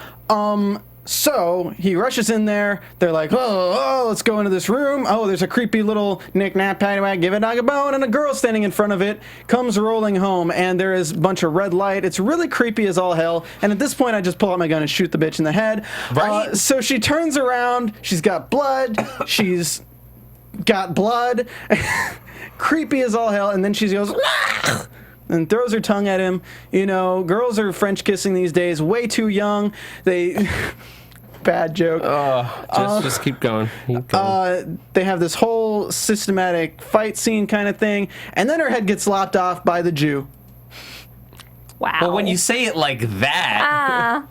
D: So he rushes in there. They're like, oh, let's go into this room. Oh, there's a creepy little knick-knack, paddywhack, give a dog a bone, and a girl standing in front of it comes rolling home, and there is a bunch of red light. It's really creepy as all hell, and at this point, I just pull out my gun and shoot the bitch in the head.
C: Right.
D: So she turns around. She's got blood. She's got blood. Creepy as all hell, and then she goes, "Ah!" and throws her tongue at him. You know, girls are French kissing these days, way too young. They... Bad joke.
C: Just keep going. Keep going.
D: They have this whole systematic fight scene kind of thing, and then her head gets lopped off by the Jew.
E: Wow.
C: But when you say it like that...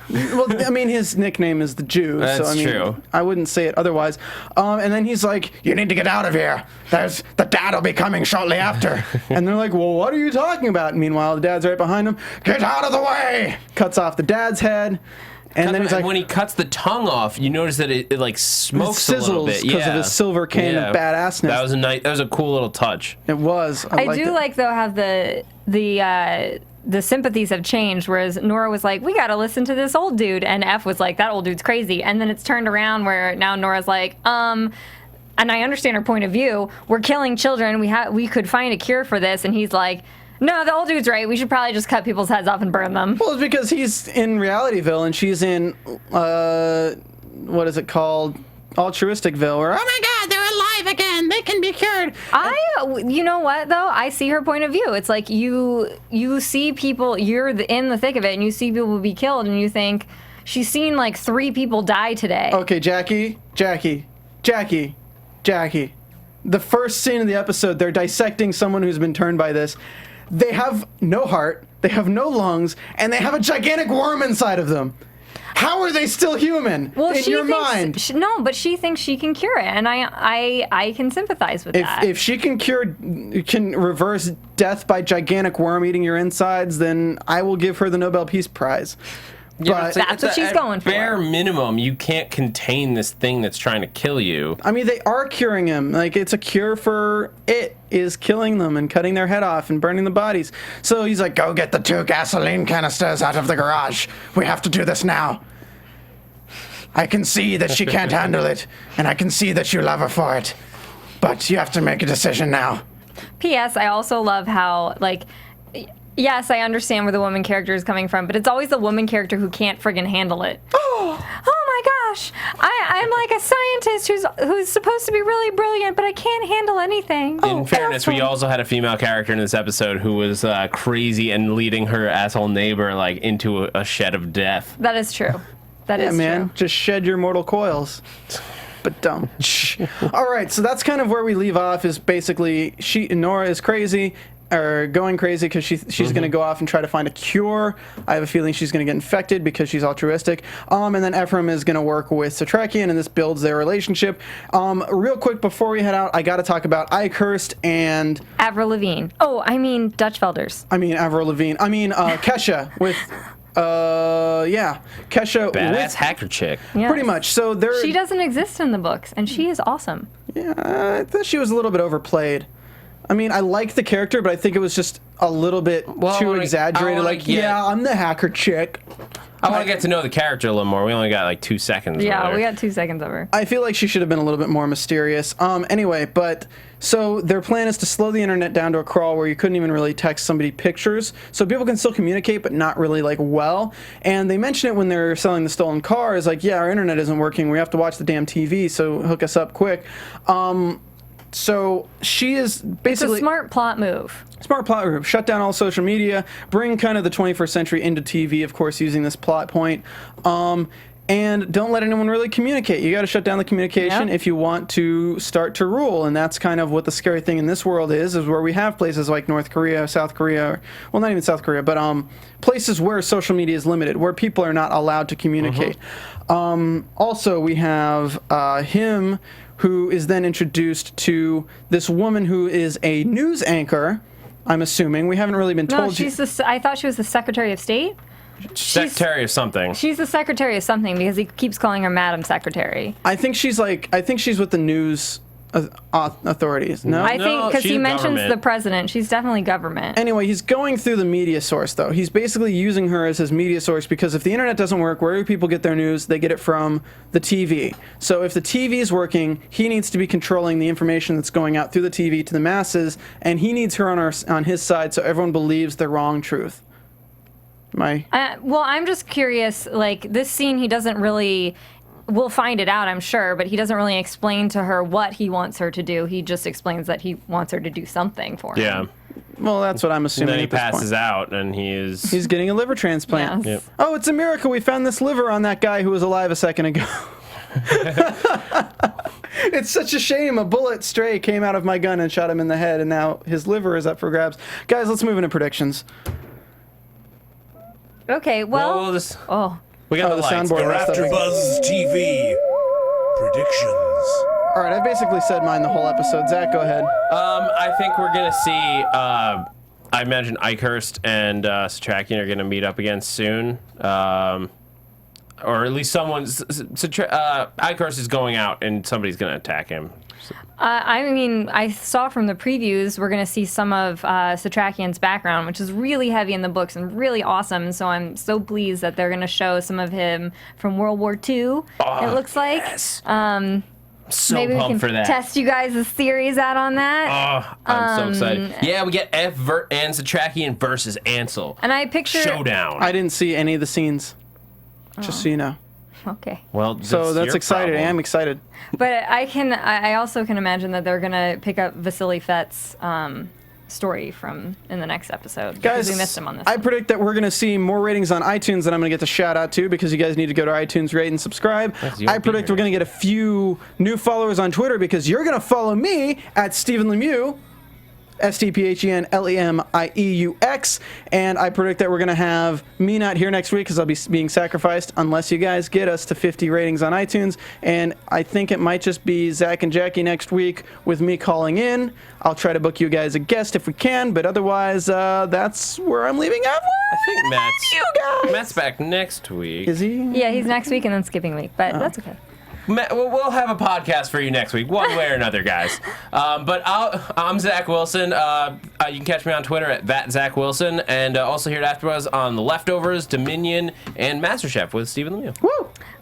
D: Well, I mean, his nickname is the Jew,
C: That's
D: so I mean,
C: true.
D: I wouldn't say it otherwise. And then he's like, "You need to get out of here. The dad will be coming shortly after." And they're like, "Well, what are you talking about?" And meanwhile, the dad's right behind him. "Get out of the way!" Cuts off the dad's head. And then he's like,
C: when he cuts the tongue off, you notice that it like smokes a little bit.
D: because of his silver cane of badassness.
C: That was a cool little touch.
D: It was.
E: I do like, though, how the sympathies have changed, whereas Nora was like, we gotta listen to this old dude, and F was like, that old dude's crazy. And then it's turned around where now Nora's like, and I understand her point of view, we're killing children, we could find a cure for this, and he's like, no, the old dude's right, we should probably just cut people's heads off and burn them.
D: Well, it's because he's in Realityville and she's in, what is it called? Altruisticville, where, oh my god, they're alive again, they can be cured.
E: You know what, though? I see her point of view. It's like you see people, you're in the thick of it, and you see people be killed, and you think, she's seen like 3 people die today.
D: Okay, Jackie. The first scene of the episode, they're dissecting someone who's been turned by this. They have no heart, they have no lungs, and they have a gigantic worm inside of them. How are they still human in your mind?
E: But she thinks she can cure it, and I can sympathize with that.
D: If she can reverse death by gigantic worm eating your insides, then I will give her the Nobel Peace Prize.
E: But that's what she's going for.
C: Bare minimum, you can't contain this thing that's trying to kill you.
D: I mean, they are curing him. Like, it's a cure for it is killing them and cutting their head off and burning the bodies. So he's like, go get the 2 gasoline canisters out of the garage. We have to do this now. I can see that she can't handle it, and I can see that you love her for it. But you have to make a decision now.
E: P.S. I also love how, like... Yes, I understand where the woman character is coming from, but it's always the woman character who can't friggin' handle it. Oh my gosh! I'm like a scientist who's supposed to be really brilliant, but I can't handle anything.
C: In fairness, we also had a female character in this episode who was crazy and leading her asshole neighbor like into a shed of death.
E: That is true. That is
D: man,
E: true.
D: just shed your mortal coils. But don't. All right, so that's kind of where we leave off. Is basically Nora is crazy. Or going crazy because she's going to go off and try to find a cure. I have a feeling she's going to get infected because she's altruistic. And then Ephraim is going to work with Satrakian, and this builds their relationship. Real quick before we head out, I got to talk about Ikehurst and
E: Avril Lavigne. Oh, I mean Dutchfelders.
D: Avril Lavigne. Kesha with. Kesha.
C: Badass hacker chick.
E: Yes.
D: Pretty much. So
E: she doesn't exist in the books, and she is awesome.
D: Yeah, I thought she was a little bit overplayed. I mean, I like the character, but I think it was just a little bit too exaggerated. I'm the hacker chick.
C: I want to get to know the character a little more. We only got like 2 seconds.
E: Yeah, we got 2 seconds of her.
D: I feel like she should have been a little bit more mysterious. Anyway, so their plan is to slow the internet down to a crawl where you couldn't even really text somebody pictures, so people can still communicate, but not really well. And they mention it when they're selling the stolen car. Is like, yeah, our internet isn't working. We have to watch the damn TV, so hook us up quick. So she is basically...
E: It's a smart plot move.
D: Shut down all social media, bring kind of the 21st century into TV, of course, using this plot point. and don't let anyone really communicate. You got to shut down the communication if you want to start to rule, and that's kind of what the scary thing in this world is where we have places like North Korea, South Korea, well, not even South Korea, but places where social media is limited, where people are not allowed to communicate. Also, we have him, who is then introduced to this woman who is a news anchor, I'm assuming. We haven't really been told.
E: No, I thought she was the Secretary of State.
C: Secretary of something.
E: She's the Secretary of something because he keeps calling her Madam Secretary.
D: I think she's with the news authorities. No,
E: I think because he mentions
C: government.
E: the president. She's definitely government.
D: Anyway, he's going through the media source, though. He's basically using her as his media source because if the internet doesn't work, where do people get their news? They get it from the TV. So if the TV is working, he needs to be controlling the information that's going out through the TV to the masses, and he needs her on his side so everyone believes the wrong truth.
E: Well, I'm just curious, like, this scene, he doesn't really... We'll find it out, I'm sure, but he doesn't really explain to her what he wants her to do. He just explains that he wants her to do something for him.
C: Yeah.
D: Well, that's what I'm assuming.
C: And then he
D: at this
C: passes
D: point.
C: out, and he's
D: getting a liver transplant.
E: Yes.
C: Yep.
D: Oh, it's a miracle. We found this liver on that guy who was alive a second ago. It's such a shame. A bullet stray came out of my gun and shot him in the head, and now his liver is up for grabs. Guys, let's move into predictions.
E: Okay, well...
C: We got the
D: the
C: lights.
D: soundboard.
B: Your AFTERBUZZ TV predictions.
D: All right, I basically said mine the whole episode. Zach, go ahead.
C: I think we're gonna see. I imagine Ikehurst and Satrakian are gonna meet up again soon, or at least someone's. Ikehurst is going out, and somebody's gonna attack him.
E: I mean, I saw from the previews we're going to see some of Satrakian's background, which is really heavy in the books and really awesome. So I'm so pleased that they're going to show some of him from World War II, it looks like.
C: Yes. So
E: Maybe we
C: pumped
E: can
C: for that.
E: test you guys' theories out on that.
C: I'm so excited. Yeah, we get and Satrakian versus Ansel.
E: And I picture...
C: Showdown.
D: I didn't see any of the scenes, just so you know.
E: Okay.
C: Well,
D: So that's
C: your
D: exciting. I
C: problem.
D: am excited.
E: But I also can imagine that they're going to pick up Vasily Fett's story from in the next episode. Because
D: Guys,
E: we missed him on this
D: I
E: one.
D: predict that we're going to see more ratings on iTunes that I'm going to get to shout out to because you guys need to go to iTunes, rate, and subscribe. I predict we're going to get a few new followers on Twitter because you're going to follow me at Stephen Lemieux, STPHENLEMIEUX, and I predict that we're going to have me not here next week because I'll be being sacrificed unless you guys get us to 50 ratings on iTunes, and I think it might just be Zach and Jackie next week with me calling in. I'll try to book you guys a guest if we can, but otherwise, that's where I'm leaving off.
C: I think
D: You guys.
C: Matt's back next week.
D: Is he?
E: Yeah, he's next week and then skipping week, but that's okay.
C: We'll have a podcast for you next week, one way or another, guys. But I'm Zach Wilson. You can catch me on Twitter at @ZachWilson, and also here at AfterBuzz on The Leftovers, Dominion, and MasterChef with Stephen Lemieux.
D: Woo!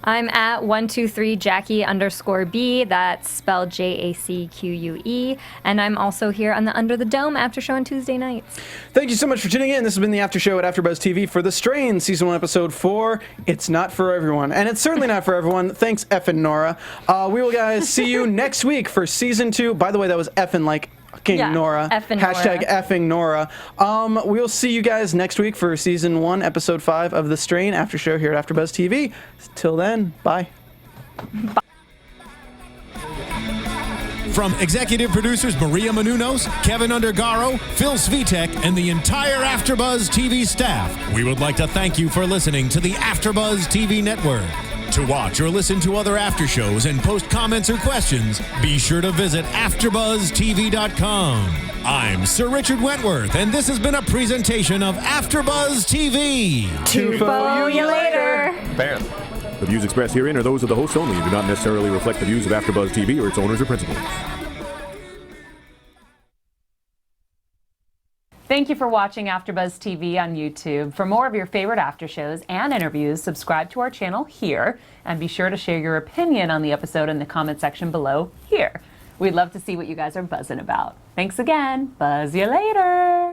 E: I'm at 123Jackie_B. That's spelled JACQUE. And I'm also here on the Under the Dome after show on Tuesday nights.
D: Thank you so much for tuning in. This has been the after show at AfterBuzz TV for The Strain, Season 1, Episode 4. It's not for everyone, and it's certainly not for everyone. Thanks, effing Nora. We will, guys, see you next week for Season 2. By the way, that was effing like fucking Nora.
E: Effing
D: Hashtag
E: Nora.
D: effing Nora. We'll see you guys next week for Season 1, Episode 5 of The Strain after show here at AfterBuzz TV. Till then, bye.
A: From executive producers Maria Menounos, Kevin Undergaro, Phil Svitek, and the entire AfterBuzz TV staff, we would like to thank you for listening to the AfterBuzz TV network. To watch or listen to other after shows and post comments or questions, be sure to visit AfterBuzzTV.com. I'm Sir Richard Wentworth, and this has been a presentation of AfterBuzz TV.
E: Tufo you later.
C: Apparently.
B: The views expressed herein are those of the hosts only and do not necessarily reflect the views of AfterBuzz TV or its owners or principals.
F: Thank you for watching AfterBuzz TV on YouTube. For more of your favorite after shows and interviews, subscribe to our channel here, and be sure to share your opinion on the episode in the comment section below here. We'd love to see what you guys are buzzing about. Thanks again. Buzz you later.